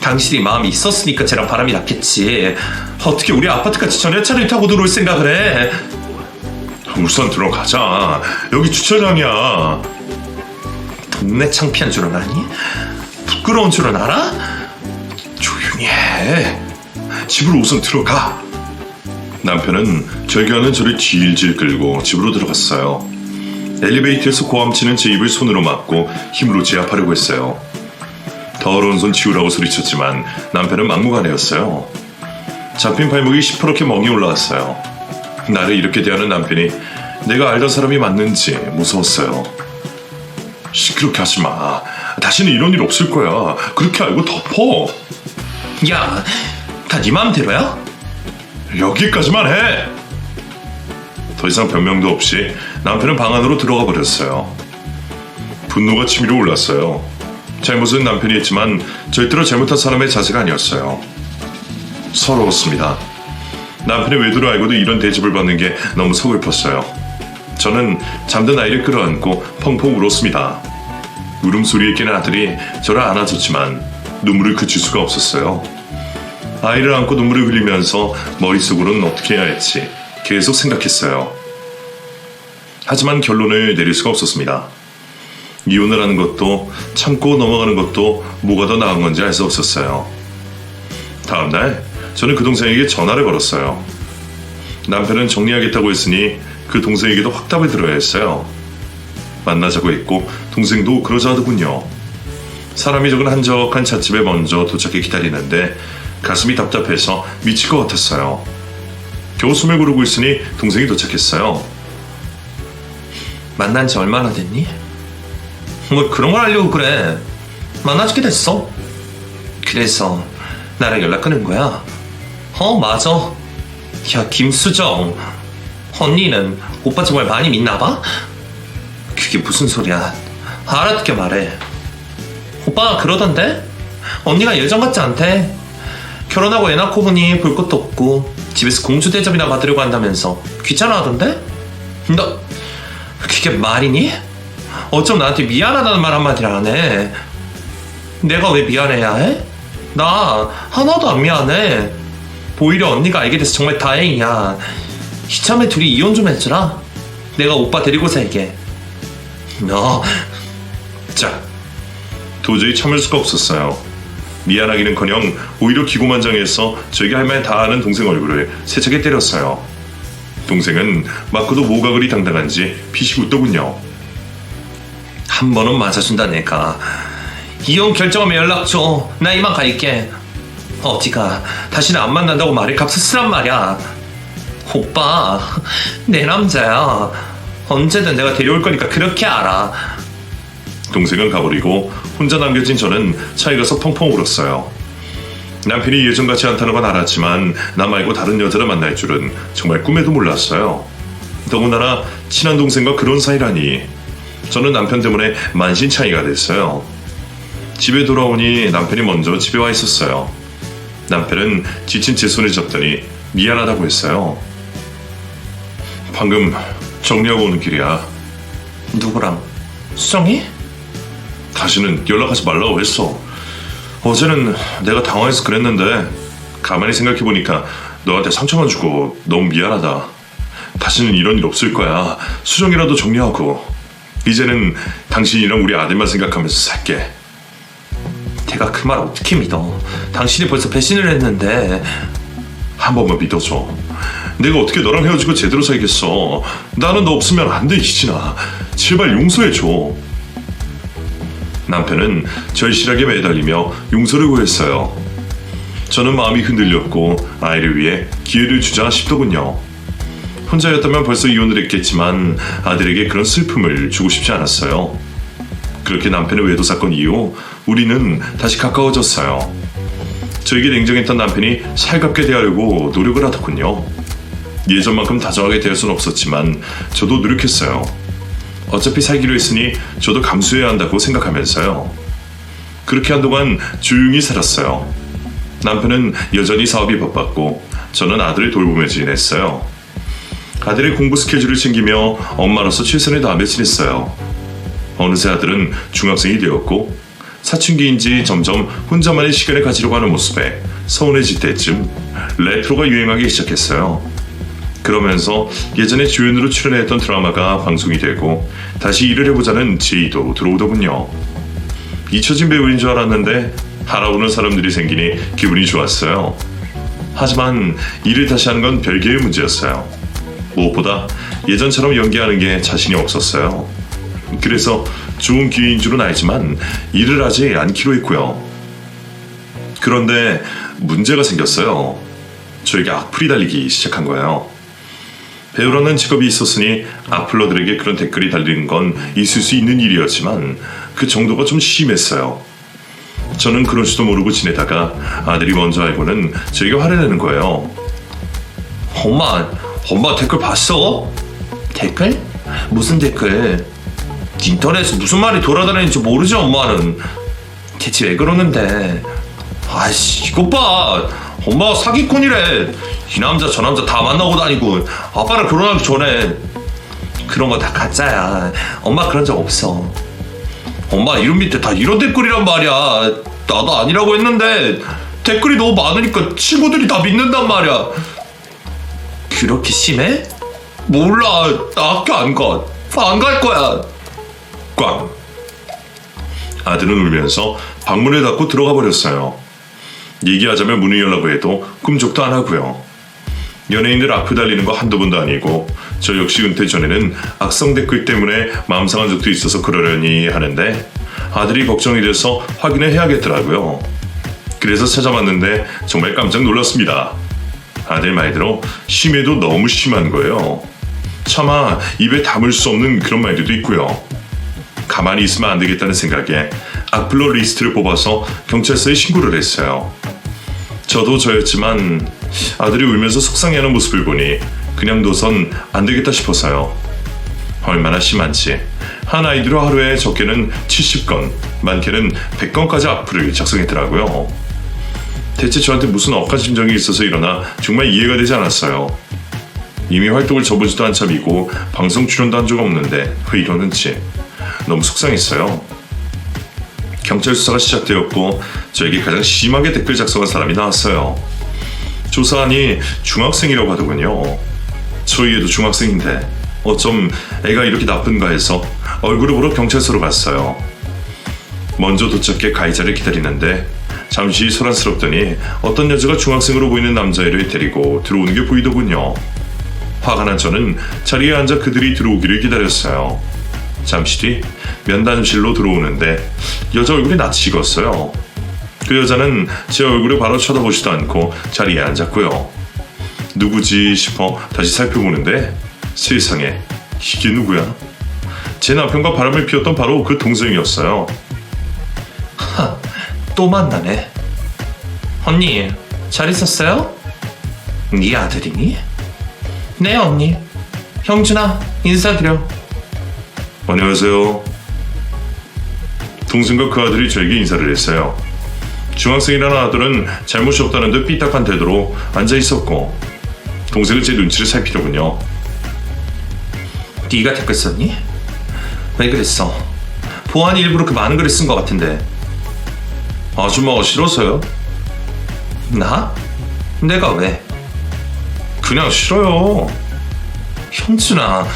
당신이 마음이 있었으니까 쟤랑 바람이 났겠지. 어떻게 우리 아파트까지 전열차를 타고 들어올 생각을 해? 우선 들어가자. 여기 주차장이야. 동네 창피한 줄은 아니? 부끄러운 줄은 알아? 조용히 해. 집으로 우선 들어가. 남편은 절규하는 저를 질질 끌고 집으로 들어갔어요. 엘리베이터에서 고함치는 제 입을 손으로 막고 힘으로 제압하려고 했어요. 더러운 손 치우라고 소리쳤지만 남편은 막무가내였어요. 잡힌 발목이 시퍼렇게 멍이 올라왔어요. 나를 이렇게 대하는 남편이 내가 알던 사람이 맞는지 무서웠어요. 시끄럽게 하지 마. 다시는 이런 일 없을 거야. 그렇게 알고 덮어. 야, 다 네 마음대로야? 여기까지만 해. 더 이상 변명도 없이 남편은 방 안으로 들어가 버렸어요. 분노가 치밀어 올랐어요. 잘못은 남편이 했지만 절대로 잘못한 사람의 자세가 아니었어요. 서러웠습니다. 남편의 외도를 알고도 이런 대접을 받는 게 너무 서글펐어요. 저는 잠든 아이를 끌어안고 펑펑 울었습니다. 울음소리에 깨는 아들이 저를 안아줬지만 눈물을 그칠 수가 없었어요. 아이를 안고 눈물을 흘리면서 머릿속으로는 어떻게 해야 할지 계속 생각했어요. 하지만 결론을 내릴 수가 없었습니다. 이혼을 하는 것도 참고 넘어가는 것도 뭐가 더 나은 건지 알 수 없었어요. 다음날 저는 그 동생에게 전화를 걸었어요. 남편은 정리하겠다고 했으니 그 동생에게도 확답을 들어야 했어요. 만나자고 했고 동생도 그러자 하더군요. 사람이 적은 한적한 찻집에 먼저 도착해 기다리는데 가슴이 답답해서 미칠 것 같았어요. 겨우 숨을 고르고 있으니 동생이 도착했어요. 만난 지 얼마나 됐니? 뭐 그런 걸 하려고 그래. 만나지게 됐어. 그래서 나랑 연락 끊은 거야. 맞아. 야, 김수정, 언니는 오빠 정말 많이 믿나 봐? 그게 무슨 소리야. 알아듣게 말해. 오빠가 그러던데? 언니가 예전 같지 않대. 결혼하고 애 낳고 보니 볼 것도 없고 집에서 공주 대접이나 받으려고 한다면서 귀찮아 하던데? 너 그게 말이니? 어쩜 나한테 미안하다는 말 한마디를 안 해? 내가 왜 미안해야 해? 나 하나도 안 미안해. 오히려 언니가 알게 돼서 정말 다행이야. 이참에 둘이 이혼 좀 해주라. 내가 오빠 데리고 살게. 너 자, 도저히 참을 수가 없었어요. 미안하기는커녕 오히려 기고만장해서 저에게 할 말 다 하는 동생 얼굴을 세차게 때렸어요. 동생은 맞고도 뭐가 그리 당당한지 피식 웃더군요. 한 번은 맞아준다 내가. 이혼 결정하면 연락 줘. 나 이만 갈게. 어디가 다시는 안 만난다고 말을 값을 쓰란 말이야. 오빠 내 남자야. 언제든 내가 데려올 거니까 그렇게 알아. 동생은 가버리고 혼자 남겨진 저는 차에 가서 펑펑 울었어요. 남편이 예전 같지 않다는 건 알았지만 나 말고 다른 여자를 만날 줄은 정말 꿈에도 몰랐어요. 더군다나 친한 동생과 그런 사이라니. 저는 남편 때문에 만신 차이가 됐어요. 집에 돌아오니 남편이 먼저 집에 와 있었어요. 남편은 지친 제 손을 잡더니 미안하다고 했어요. 방금 정리하고 오는 길이야. 누구랑? 수정이? 다시는 연락하지 말라고 했어. 어제는 내가 당황해서 그랬는데 가만히 생각해보니까 너한테 상처만 주고 너무 미안하다. 다시는 이런 일 없을 거야. 수정이라도 정리하고 이제는 당신이랑 우리 아들만 생각하면서 살게. 내가 그 말 어떻게 믿어? 당신이 벌써 배신을 했는데. 한 번만 믿어줘. 내가 어떻게 너랑 헤어지고 제대로 살겠어. 나는 너 없으면 안 돼, 희진아. 제발 용서해줘. 남편은 절실하게 매달리며 용서를 구했어요. 저는 마음이 흔들렸고 아이를 위해 기회를 주자 싶더군요. 혼자였다면 벌써 이혼을 했겠지만 아들에게 그런 슬픔을 주고 싶지 않았어요. 그렇게 남편의 외도 사건 이후 우리는 다시 가까워졌어요. 저에게 냉정했던 남편이 살갑게 대하려고 노력을 하더군요. 예전만큼 다정하게 대할 수는 없었지만 저도 노력했어요. 어차피 살기로 했으니 저도 감수해야 한다고 생각하면서요. 그렇게 한동안 조용히 살았어요. 남편은 여전히 사업이 바빴고 저는 아들을 돌보며 지냈어요. 아들의 공부 스케줄을 챙기며 엄마로서 최선을 다하며 지냈어요. 어느새 아들은 중학생이 되었고 사춘기인지 점점 혼자만의 시간을 가지려고 하는 모습에 서운해질 때쯤 레트로가 유행하기 시작했어요. 그러면서 예전에 주연으로 출연했던 드라마가 방송이 되고 다시 일을 해보자는 제의도 들어오더군요. 잊혀진 배우인 줄 알았는데 알아보는 사람들이 생기니 기분이 좋았어요. 하지만 일을 다시 하는 건 별개의 문제였어요. 무엇보다 예전처럼 연기하는 게 자신이 없었어요. 그래서 좋은 기회인 줄은 알지만 일을 하지 않기로 했고요. 그런데 문제가 생겼어요. 저에게 악플이 달리기 시작한 거예요. 배우라는 직업이 있었으니 악플러들에게 그런 댓글이 달리는 건 있을 수 있는 일이었지만 그 정도가 좀 심했어요. 저는 그런 줄도 모르고 지내다가 아들이 먼저 알고는 저에게 화를 내는 거예요. 엄마 댓글 봤어? 댓글? 무슨 댓글? 인터넷에 무슨 말이 돌아다니는지 모르지 엄마는. 대체 왜 그러는데? 아이씨 이것 봐. 엄마가 사기꾼이래. 이 남자 저 남자 다 만나고 다니고 아빠랑 결혼하기 전에. 그런 거 다 가짜야. 엄마 그런 적 없어. 엄마 이름 밑에 다 이런 댓글이란 말이야. 나도 아니라고 했는데 댓글이 너무 많으니까 친구들이 다 믿는단 말이야. 그렇게 심해? 몰라. 나 학교 안 가. 안 갈 거야. 꽝! 아들은 울면서 방문을 닫고 들어가 버렸어요. 얘기하자면 문을 열라고 해도 꿈쩍도 안 하고요. 연예인들 악플 달리는 거 한두 번도 아니고 저 역시 은퇴 전에는 악성 댓글 때문에 마음 상한 적도 있어서 그러려니 하는데 아들이 걱정이 돼서 확인을 해야겠더라고요. 그래서 찾아봤는데 정말 깜짝 놀랐습니다. 아들 말대로 심해도 너무 심한 거예요. 차마 입에 담을 수 없는 그런 말들도 있고요. 가만히 있으면 안 되겠다는 생각에 악플러 리스트를 뽑아서 경찰서에 신고를 했어요. 저도 저였지만 아들이 울면서 속상해하는 모습을 보니 그냥 둬선 안 되겠다 싶어서요. 얼마나 심한지 한 아이디로 하루에 적게는 70건, 많게는 100건까지 악플을 작성했더라고요. 대체 저한테 무슨 억한 심정이 있어서 일어나 정말 이해가 되지 않았어요. 이미 활동을 접어지도 한참이고 방송 출연도 한 적 없는데 왜 이러는지 너무 속상했어요. 경찰 수사가 시작되었고 저에게 가장 심하게 댓글 작성한 사람이 나왔어요. 조사하니 중학생이라고 하더군요. 저희 애도 중학생인데 어쩜 애가 이렇게 나쁜가 해서 얼굴을 보러 경찰서로 갔어요. 먼저 도착해 가해자를 기다리는데 잠시 소란스럽더니 어떤 여자가 중학생으로 보이는 남자애를 데리고 들어오는 게 보이더군요. 화가 난 저는 자리에 앉아 그들이 들어오기를 기다렸어요. 잠시 뒤 면담실로 들어오는데 여자 얼굴이 낯이 익었어요. 그 여자는 제 얼굴을 바로 쳐다보지도 않고 자리에 앉았고요. 누구지 싶어 다시 살펴보는데 세상에 이게 누구야? 제 남편과 바람을 피웠던 바로 그 동생이었어요. 또 만나네. 언니, 잘 있었어요? 네 아들이니? 네, 언니. 형준아, 인사드려. 안녕하세요. 동생과 그 아들이 저에게 인사를 했어요. 중학생이라는 아들은 잘못이 없다는 듯 삐딱한 태도로 앉아 있었고 동생은 제 눈치를 살피더군요. 네가 댓글 썼니? 왜 그랬어? 보안이 일부러 그 많은 글을 쓴 것 같은데. 아줌마가 싫어서요? 나? 내가 왜? 그냥 싫어요. 형준아.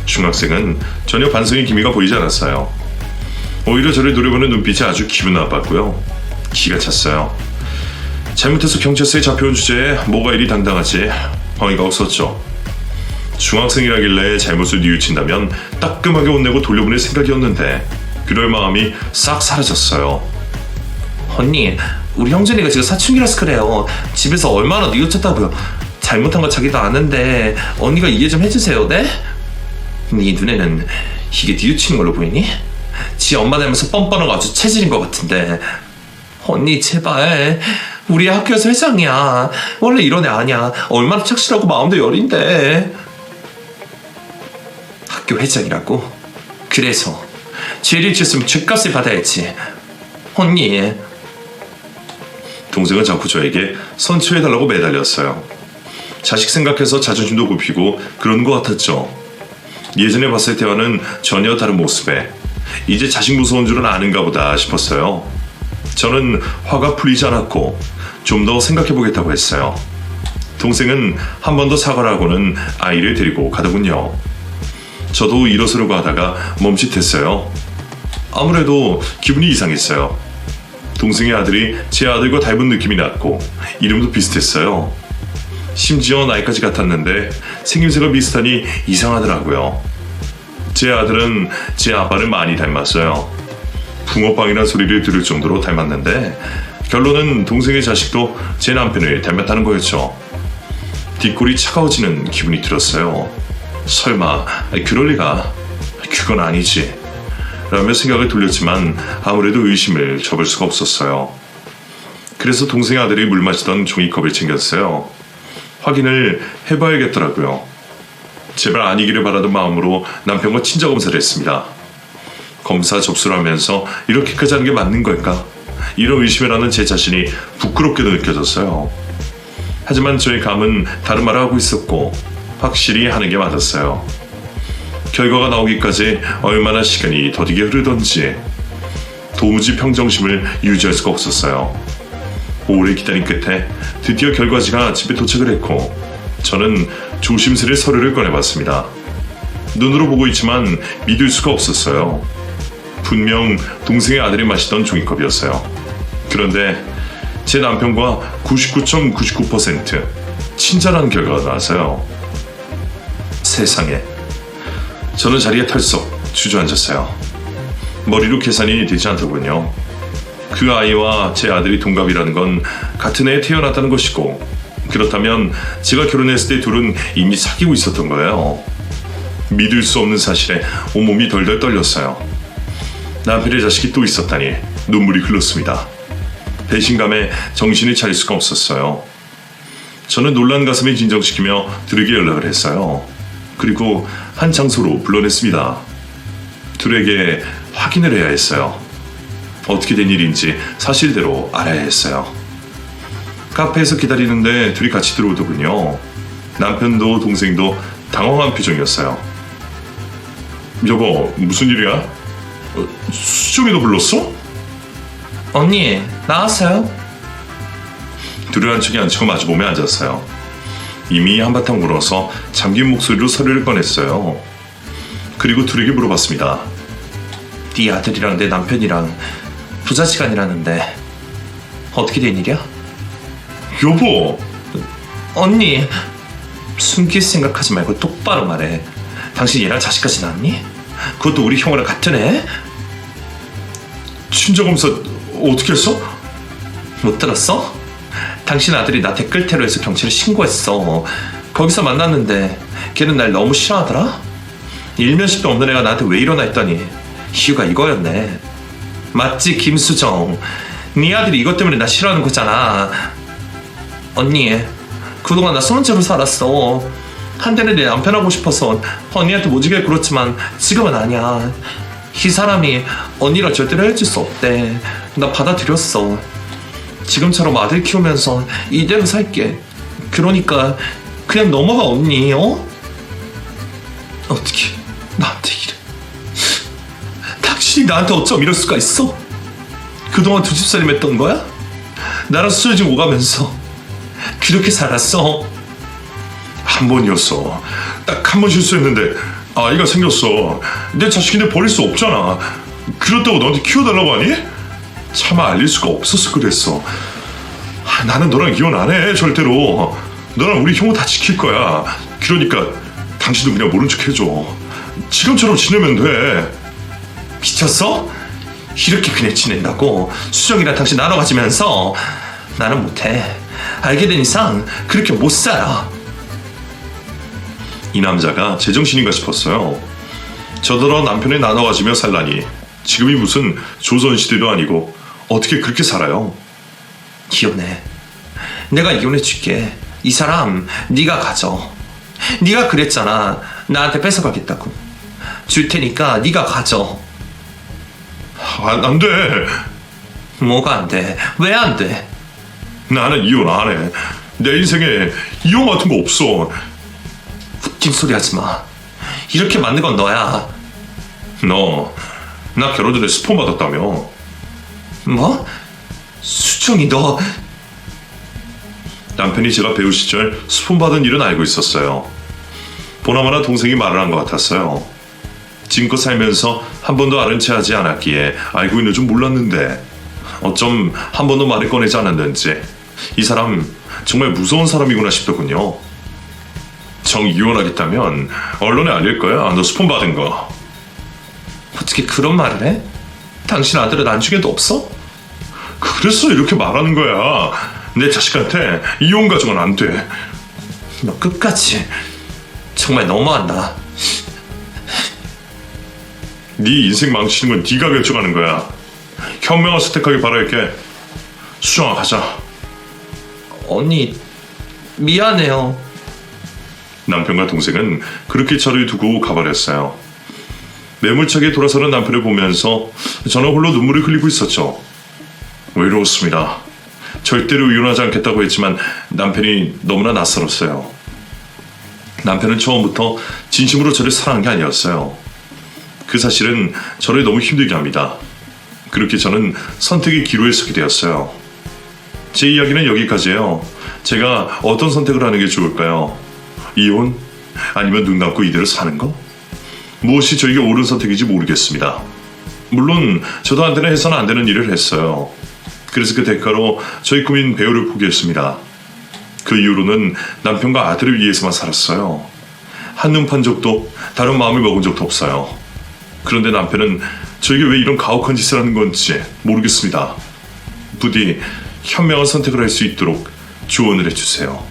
중학생은 전혀 반성의 기미가 보이지 않았어요. 오히려 저를 노려보는 눈빛이 아주 기분 나빴고요. 기가 찼어요. 잘못해서 경찰서에 잡혀온 주제에 뭐가 이리 당당하지 어이가 없었죠. 중학생이라길래 잘못을 뉘우친다면 따끔하게 혼내고 돌려보낼 생각이었는데 그럴 마음이 싹 사라졌어요. 언니, 우리 형준이가 지금 사춘기라서 그래요. 집에서 얼마나 뉘우쳤다고요. 잘못한 거 자기도 아는데 언니가 이해 좀 해주세요, 네? 네 눈에는 이게 뉘우치는 걸로 보이니? 지 엄마 닮아서 뻔뻔하고 아주 체질인 것 같은데. 언니 제발, 우리 학교에서 회장이야. 원래 이런 애 아니야. 얼마나 착실하고 마음도 여린데. 학교 회장이라고? 그래서 죄를 지었으면 죄값을 받아야지. 언니. 동생은 자꾸 저에게 선처해달라고 매달렸어요. 자식 생각해서 자존심도 굽히고 그러는 것 같았죠. 예전에 봤을 때와는 전혀 다른 모습에 이제 자식 무서운 줄은 아는가 보다 싶었어요. 저는 화가 풀리지 않았고 좀 더 생각해보겠다고 했어요. 동생은 한 번 더 사과를 하고는 아이를 데리고 가더군요. 저도 일어서려고 하다가 멈칫했어요. 아무래도 기분이 이상했어요. 동생의 아들이 제 아들과 닮은 느낌이 났고 이름도 비슷했어요. 심지어 나이까지 같았는데 생김새가 비슷하니 이상하더라고요. 제 아들은 제 아빠를 많이 닮았어요. 붕어빵이란 소리를 들을 정도로 닮았는데 결론은 동생의 자식도 제 남편을 닮았다는 거였죠. 뒷골이 차가워지는 기분이 들었어요. 설마 그럴 리가? 그건 아니지 라며 생각을 돌렸지만 아무래도 의심을 접을 수가 없었어요. 그래서 동생의 아들이 물 마시던 종이컵을 챙겼어요. 확인을 해봐야겠더라고요. 제발 아니기를 바라던 마음으로 남편과 친자 검사를 했습니다. 검사 접수를 하면서 이렇게까지 하는 게 맞는 걸까? 이런 의심을 하는 제 자신이 부끄럽게도 느껴졌어요. 하지만 저의 감은 다른 말을 하고 있었고 확실히 하는 게 맞았어요. 결과가 나오기까지 얼마나 시간이 더디게 흐르던지 도무지 평정심을 유지할 수가 없었어요. 오래 기다린 끝에 드디어 결과지가 집에 도착을 했고 저는 조심스레 서류를 꺼내봤습니다. 눈으로 보고 있지만 믿을 수가 없었어요. 분명 동생의 아들이 마시던 종이컵이었어요. 그런데 제 남편과 99.99% 친절한 결과가 나왔어요. 세상에. 저는 자리에 털썩 주저앉았어요. 머리로 계산이 되지 않더군요. 그 아이와 제 아들이 동갑이라는 건 같은 해에 태어났다는 것이고 그렇다면 제가 결혼했을 때 둘은 이미 사귀고 있었던 거예요. 믿을 수 없는 사실에 온몸이 덜덜 떨렸어요. 남편의 자식이 또 있었다니 눈물이 흘렀습니다. 배신감에 정신을 차릴 수가 없었어요. 저는 놀란 가슴을 진정시키며 들에게 연락을 했어요. 그리고 한 장소로 불러냈습니다. 둘에게 확인을 해야 했어요. 어떻게 된 일인지 사실대로 알아야 했어요. 카페에서 기다리는데 둘이 같이 들어오더군요. 남편도 동생도 당황한 표정이었어요. 여보, 무슨 일이야? 수정이도 불렀어? 언니, 나왔어요? 둘이 한 척이 앉히고 마주보며 앉았어요. 이미 한바탕 울어서 잠긴 목소리로 서류를 꺼냈어요. 그리고 둘에게 물어봤습니다. 네 아들이랑 내 남편이랑 부자지간이라는데 어떻게 된 일이야? 여보, 언니, 숨길 생각하지 말고 똑바로 말해. 당신 얘랑 자식까지 낳았니? 그것도 우리 형이랑 같은 애? 친자검사 어떻게 했어? 못 들었어? 당신 아들이 나 댓글 테러해서 경찰에 신고했어. 거기서 만났는데 걔는 날 너무 싫어하더라? 일면식도 없는 애가 나한테 왜 이러나 했더니 이유가 이거였네. 맞지, 김수정? 네 아들이 이것 때문에 나 싫어하는 거잖아. 언니, 그동안 나 숨은 채로 살았어. 한때는 내 남편 하고 싶어서 언니한테 모지게 그렇지만 지금은 아니야. 이 사람이 언니랑 절대로 헤어질 수 없대. 나 받아들였어. 지금처럼 아들 키우면서 이대로 살게. 그러니까 그냥 넘어가, 언니. 어떻게 나한테 이래. 당신이 나한테 어쩜 이럴 수가 있어? 그동안 두 집살림 했던 거야? 나랑 수저집 오가면서 그렇게 살았어. 한 번이었어. 딱 한 번 실수했는데 아이가 생겼어. 내 자식인데 버릴 수 없잖아. 그렇다고 너한테 키워달라고 하니? 차마 알릴 수가 없어서 그랬어. 나는 너랑 이혼 안 해, 절대로. 너랑 우리 형우 다 지킬 거야. 그러니까 당신도 그냥 모른 척 해줘. 지금처럼 지내면 돼. 미쳤어? 이렇게 그냥 지낸다고? 수정이랑 당신 나눠 가지면서? 나는 못해. 알게 된 이상 그렇게 못 살아. 이 남자가 제정신인가 싶었어요. 저더러 남편을 나눠 가지며 살라니 지금이 무슨 조선시대도 아니고 어떻게 그렇게 살아요? 이혼해. 내가 이혼해 줄게. 이 사람 네가 가져. 네가 그랬잖아. 나한테 뺏어가겠다고. 줄 테니까 네가 가져. 안 돼. 뭐가 안 돼? 왜 안 돼? 나는 이혼 안 해. 내 인생에 이혼 같은 거 없어. 웃긴 소리 하지 마. 이렇게 맞는 건 너야. 너, 나 결혼 전에 스폰 받았다며. 뭐? 수정이 너... 남편이 제가 배우 시절 스폰 받은 일은 알고 있었어요. 보나마나 동생이 말을 한 것 같았어요. 지금껏 살면서 한 번도 아는 체 하지 않았기에 알고 있는 줄 몰랐는데 어쩜 한 번도 말을 꺼내지 않았는지 이 사람 정말 무서운 사람이구나 싶더군요. 정 이혼하겠다면 언론에 알릴 거야. 너 스폰 받은 거. 어떻게 그런 말을 해? 당신 아들은 안중에도 없어? 그래서 이렇게 말하는 거야. 내 자식한테 이혼 가정은 안 돼. 너 끝까지 정말 너무한다. 네 인생 망치는 건 네가 결정하는 거야. 현명한 선택하길 바랄게. 수정아, 가자. 언니, 미안해요. 남편과 동생은 그렇게 저를 두고 가버렸어요. 매몰차게 돌아서는 남편을 보면서 저는 홀로 눈물을 흘리고 있었죠. 외로웠습니다. 절대로 이혼하지 않겠다고 했지만 남편이 너무나 낯설었어요. 남편은 처음부터 진심으로 저를 사랑한 게 아니었어요. 그 사실은 저를 너무 힘들게 합니다. 그렇게 저는 선택의 기로에 서게 되었어요. 제 이야기는 여기까지예요. 제가 어떤 선택을 하는 게 좋을까요? 이혼? 아니면 눈 감고 이대로 사는 거? 무엇이 저에게 옳은 선택인지 모르겠습니다. 물론 저도 한때는 해서는 안 되는 일을 했어요. 그래서 그 대가로 저희 꿈인 배우를 포기했습니다. 그 이후로는 남편과 아들을 위해서만 살았어요. 한눈 판 적도 다른 마음을 먹은 적도 없어요. 그런데 남편은 저에게 왜 이런 가혹한 짓을 하는 건지 모르겠습니다. 부디 현명한 선택을 할 수 있도록 조언을 해주세요.